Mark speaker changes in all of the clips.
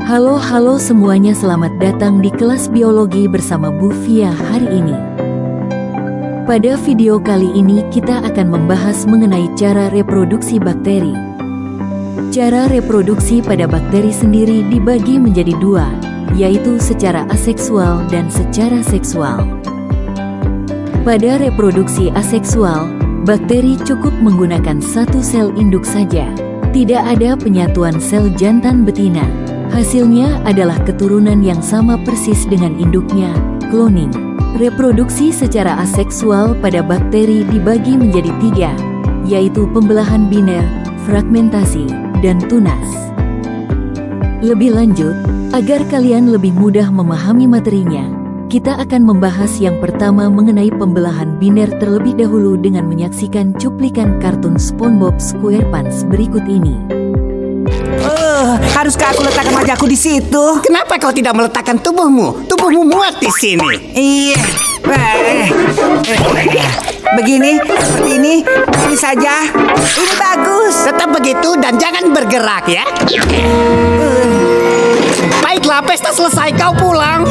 Speaker 1: Halo semuanya, selamat datang di kelas biologi bersama Bu Fia hari ini. Pada video kali ini kita akan membahas mengenai cara reproduksi bakteri. Cara reproduksi pada bakteri sendiri dibagi menjadi dua, yaitu secara aseksual dan secara seksual. Pada reproduksi aseksual, bakteri cukup menggunakan satu sel induk saja. Tidak ada penyatuan sel jantan betina. Hasilnya adalah keturunan yang sama persis dengan induknya, cloning. Reproduksi secara aseksual pada bakteri dibagi menjadi tiga, yaitu pembelahan biner, fragmentasi, dan tunas. Lebih lanjut, agar kalian lebih mudah memahami materinya, kita akan membahas yang pertama mengenai pembelahan biner terlebih dahulu dengan menyaksikan cuplikan kartun SpongeBob SquarePants berikut ini.
Speaker 2: Haruskah aku letakkan wajahku di situ?
Speaker 3: Kenapa kau tidak meletakkan tubuhmu? Tubuhmu muat di sini.
Speaker 2: Iya. Begini, seperti ini saja. Ini bagus.
Speaker 3: Tetap begitu dan jangan bergerak ya. Baiklah, pesta selesai, kau pulang.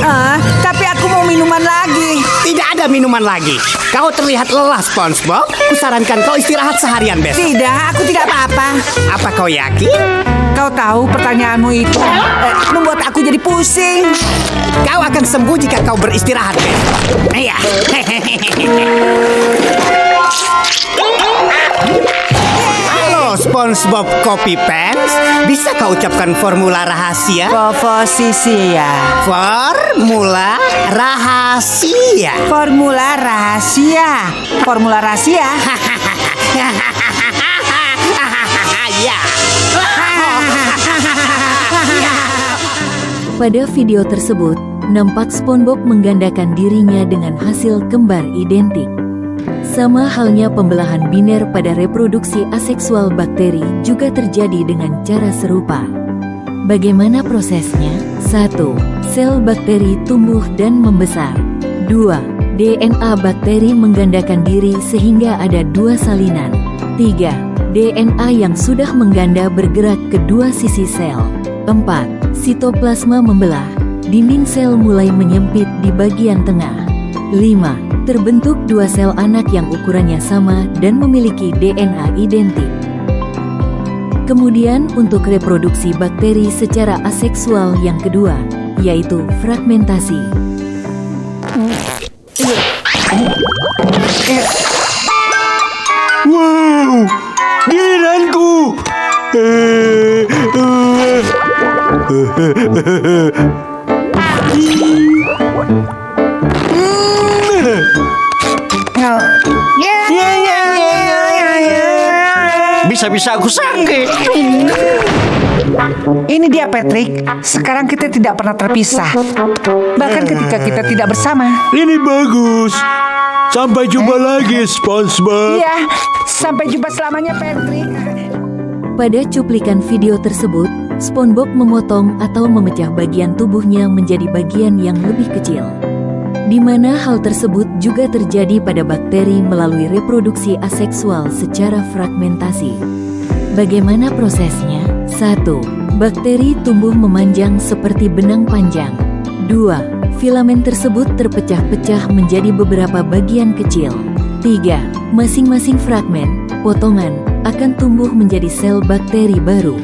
Speaker 2: Tapi aku mau minuman lagi.
Speaker 3: Tidak ada minuman lagi. Kau terlihat lelah, SpongeBob. Kusarankan kau istirahat seharian besok.
Speaker 2: Tidak, aku tidak apa-apa.
Speaker 3: Apa kau yakin?
Speaker 2: Kau tahu pertanyaanmu itu membuat aku jadi pusing.
Speaker 3: Kau akan sembuh jika kau beristirahat besok. Iya. Halo, SpongeBob Copy Pants. Bisa kau ucapkan formula rahasia?
Speaker 2: Posisia.
Speaker 3: Formula rahasia.
Speaker 2: Formula rahasia. Formula rahasia.
Speaker 3: Ya.
Speaker 1: Pada video tersebut, nampak SpongeBob menggandakan dirinya dengan hasil kembar identik. Sama halnya pembelahan biner pada reproduksi aseksual bakteri juga terjadi dengan cara serupa. Bagaimana prosesnya? 1. Sel bakteri tumbuh dan membesar. 2. DNA bakteri menggandakan diri sehingga ada dua salinan. 3. DNA yang sudah mengganda bergerak ke dua sisi sel. 4. Sitoplasma membelah. Dinding sel mulai menyempit di bagian tengah. 5. Terbentuk dua sel anak yang ukurannya sama dan memiliki DNA identik. Kemudian untuk reproduksi bakteri secara aseksual yang kedua, yaitu fragmentasi.
Speaker 4: Wow, giliranku.
Speaker 3: Bisa-bisa aku sakit.
Speaker 2: Ini dia Patrick. Sekarang kita tidak pernah terpisah. Bahkan ketika kita tidak bersama.
Speaker 4: Ini bagus. Sampai jumpa lagi, SpongeBob.
Speaker 2: Iya, sampai jumpa selamanya Patrick.
Speaker 1: Pada cuplikan video tersebut, SpongeBob memotong atau memecah bagian tubuhnya menjadi bagian yang lebih kecil. Di mana hal tersebut juga terjadi pada bakteri melalui reproduksi aseksual secara fragmentasi. Bagaimana prosesnya? 1. Bakteri tumbuh memanjang seperti benang panjang. 2. Filamen tersebut terpecah-pecah menjadi beberapa bagian kecil. 3. Masing-masing fragmen, potongan, akan tumbuh menjadi sel bakteri baru.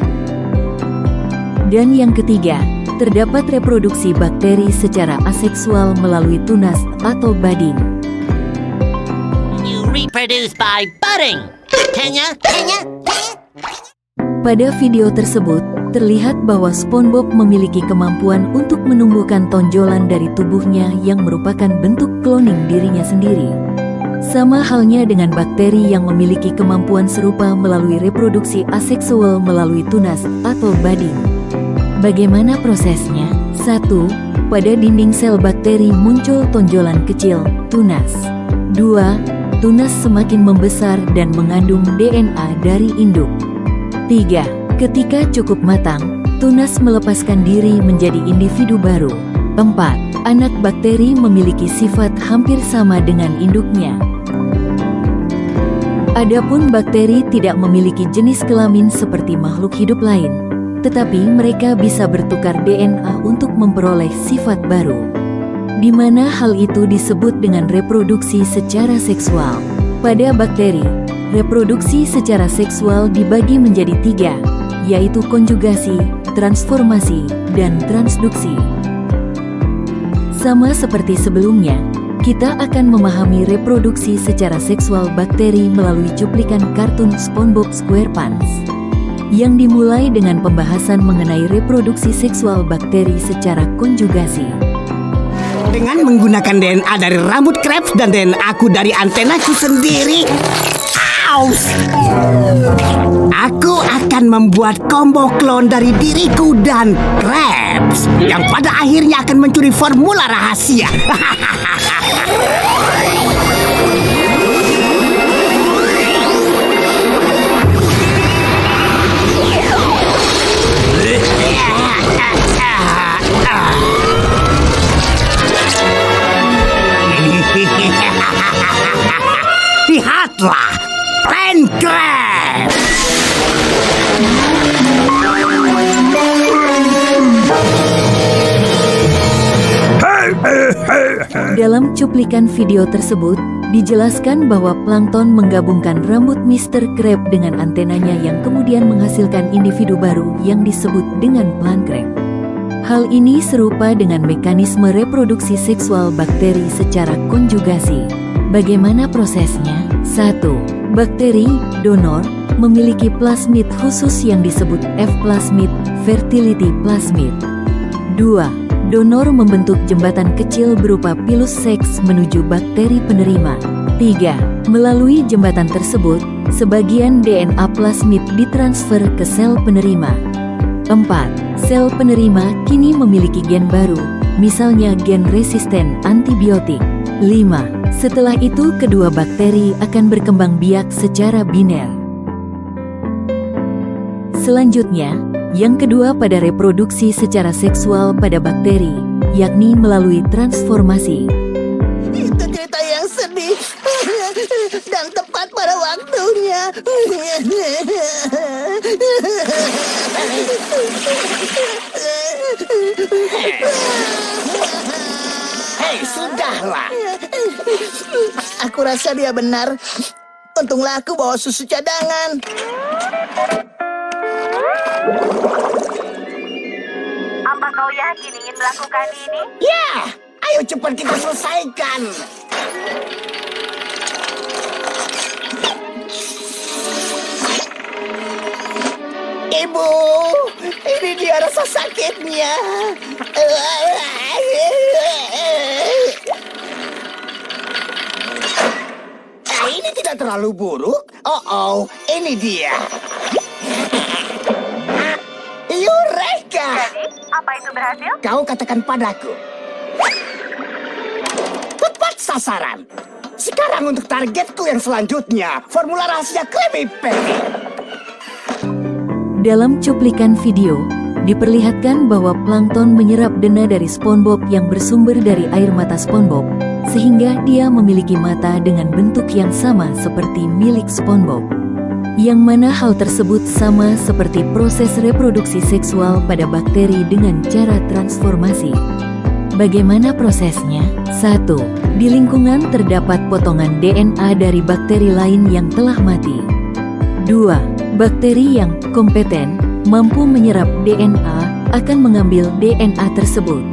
Speaker 1: Dan yang ketiga, terdapat reproduksi bakteri secara aseksual melalui tunas atau budding.
Speaker 5: You reproduce by budding. Tanya.
Speaker 1: Pada video tersebut, terlihat bahwa SpongeBob memiliki kemampuan untuk menumbuhkan tonjolan dari tubuhnya yang merupakan bentuk cloning dirinya sendiri. Sama halnya dengan bakteri yang memiliki kemampuan serupa melalui reproduksi aseksual melalui tunas atau budding. Bagaimana prosesnya? 1. Pada dinding sel bakteri muncul tonjolan kecil, tunas. 2. Tunas semakin membesar dan mengandung DNA dari induk. 3. Ketika cukup matang, tunas melepaskan diri menjadi individu baru. 4. Anak bakteri memiliki sifat hampir sama dengan induknya. Adapun bakteri tidak memiliki jenis kelamin seperti makhluk hidup lain. tetapi mereka bisa bertukar DNA untuk memperoleh sifat baru, di mana hal itu disebut dengan reproduksi secara seksual. Pada bakteri, reproduksi secara seksual dibagi menjadi 3, yaitu konjugasi, transformasi, dan transduksi. Sama seperti sebelumnya, kita akan memahami reproduksi secara seksual bakteri melalui cuplikan kartun SpongeBob SquarePants, yang dimulai dengan pembahasan mengenai reproduksi seksual bakteri secara konjugasi.
Speaker 3: Dengan menggunakan DNA dari rambut Krabs dan DNA aku dari antenaku sendiri, aus! Aku akan membuat combo klon dari diriku dan Krabs, yang pada akhirnya akan mencuri formula rahasia. Lihatlah, Plan Krabs!
Speaker 1: Dalam cuplikan video tersebut, dijelaskan bahwa plankton menggabungkan rambut Mr. Crab dengan antenanya yang kemudian menghasilkan individu baru yang disebut dengan plant crab. Hal ini serupa dengan mekanisme reproduksi seksual bakteri secara konjugasi. Bagaimana prosesnya? 1. Bakteri donor memiliki plasmid khusus yang disebut F-plasmid, fertility plasmid. 2. Donor membentuk jembatan kecil berupa pilus seks menuju bakteri penerima. 3. Melalui jembatan tersebut, sebagian DNA plasmid ditransfer ke sel penerima. 4. Sel penerima kini memiliki gen baru, misalnya gen resisten antibiotik. 5. Setelah itu kedua bakteri akan berkembang biak secara biner. Selanjutnya, yang kedua pada reproduksi secara seksual pada bakteri, yakni melalui transformasi.
Speaker 5: Itu cerita yang sedih dan tepat pada waktunya.
Speaker 3: Hei, sudahlah.
Speaker 5: Aku rasa dia benar. Untunglah aku bawa susu cadangan.
Speaker 6: Apa kau yakin ingin melakukan ini?
Speaker 3: Ya, ayo cepat kita selesaikan.
Speaker 5: Ibu, ini dia rasa sakitnya.
Speaker 3: Ini tidak terlalu buruk. Oh, ini dia. Eureka!
Speaker 6: Jadi, apa itu berhasil?
Speaker 3: Kau katakan padaku. Tepat sasaran. Sekarang untuk targetku yang selanjutnya, formula rahasia Krabby Patty.
Speaker 1: Dalam cuplikan video, diperlihatkan bahwa plankton menyerap DNA dari SpongeBob yang bersumber dari air mata SpongeBob, sehingga dia memiliki mata dengan bentuk yang sama seperti milik SpongeBob. Yang mana hal tersebut sama seperti proses reproduksi seksual pada bakteri dengan cara transformasi. Bagaimana prosesnya? 1. Di lingkungan terdapat potongan DNA dari bakteri lain yang telah mati. 2. Bakteri yang kompeten mampu menyerap DNA akan mengambil DNA tersebut.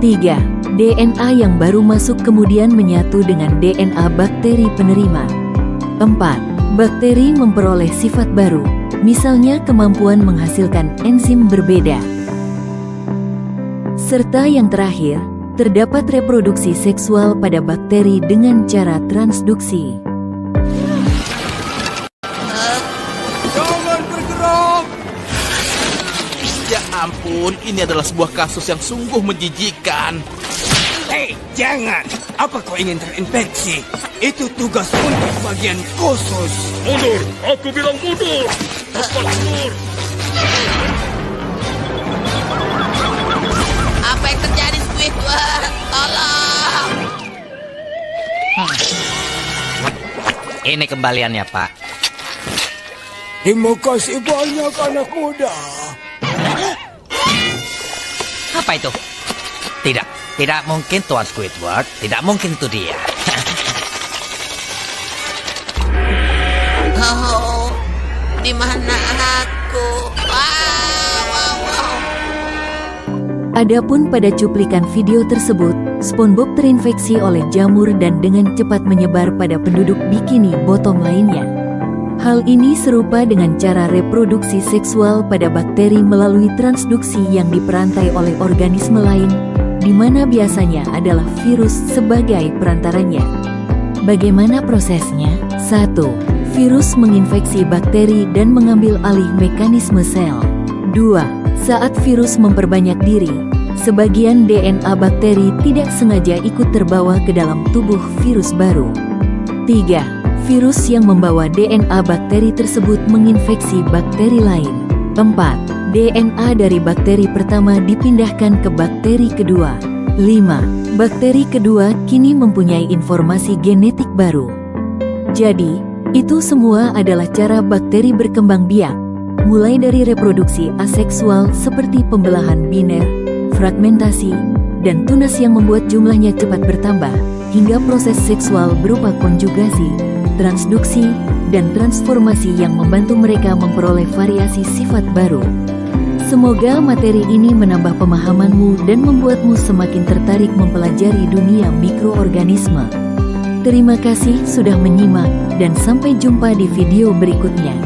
Speaker 1: 3. DNA yang baru masuk kemudian menyatu dengan DNA bakteri penerima. 4. Bakteri memperoleh sifat baru, misalnya kemampuan menghasilkan enzim berbeda. Serta yang terakhir, terdapat reproduksi seksual pada bakteri dengan cara transduksi.
Speaker 4: Jangan bergerak! Ya ampun, ini adalah sebuah kasus yang sungguh menjijikkan.
Speaker 7: Hei, jangan! Apa kau ingin terinfeksi? Itu tugas untuk bagian khusus.
Speaker 4: Mundur! Aku bilang mundur! Cepat mundur!
Speaker 5: Apa yang terjadi, Squidward? Tolong!
Speaker 8: Ini kembaliannya, Pak.
Speaker 7: Terima kasih banyak anak muda.
Speaker 8: Apa itu? Tidak mungkin Tuan Squidward. Tidak mungkin itu dia.
Speaker 9: Oh, di mana aku?
Speaker 1: Adapun pada cuplikan video tersebut, SpongeBob terinfeksi oleh jamur dan dengan cepat menyebar pada penduduk Bikini Bottom lainnya. Hal ini serupa dengan cara reproduksi seksual pada bakteri melalui transduksi yang diperantai oleh organisme lain, di mana biasanya adalah virus sebagai perantaranya. Bagaimana prosesnya? 1. Virus menginfeksi bakteri dan mengambil alih mekanisme sel. 2. Saat virus memperbanyak diri, sebagian DNA bakteri tidak sengaja ikut terbawa ke dalam tubuh virus baru. 3. Virus yang membawa DNA bakteri tersebut menginfeksi bakteri lain. 4. DNA dari bakteri pertama dipindahkan ke bakteri kedua. 5. Bakteri kedua kini mempunyai informasi genetik baru. Jadi, itu semua adalah cara bakteri berkembang biak, mulai dari reproduksi aseksual seperti pembelahan biner, fragmentasi, dan tunas yang membuat jumlahnya cepat bertambah, hingga proses seksual berupa konjugasi, transduksi, dan transformasi yang membantu mereka memperoleh variasi sifat baru. Semoga materi ini menambah pemahamanmu dan membuatmu semakin tertarik mempelajari dunia mikroorganisme. Terima kasih sudah menyimak, dan sampai jumpa di video berikutnya.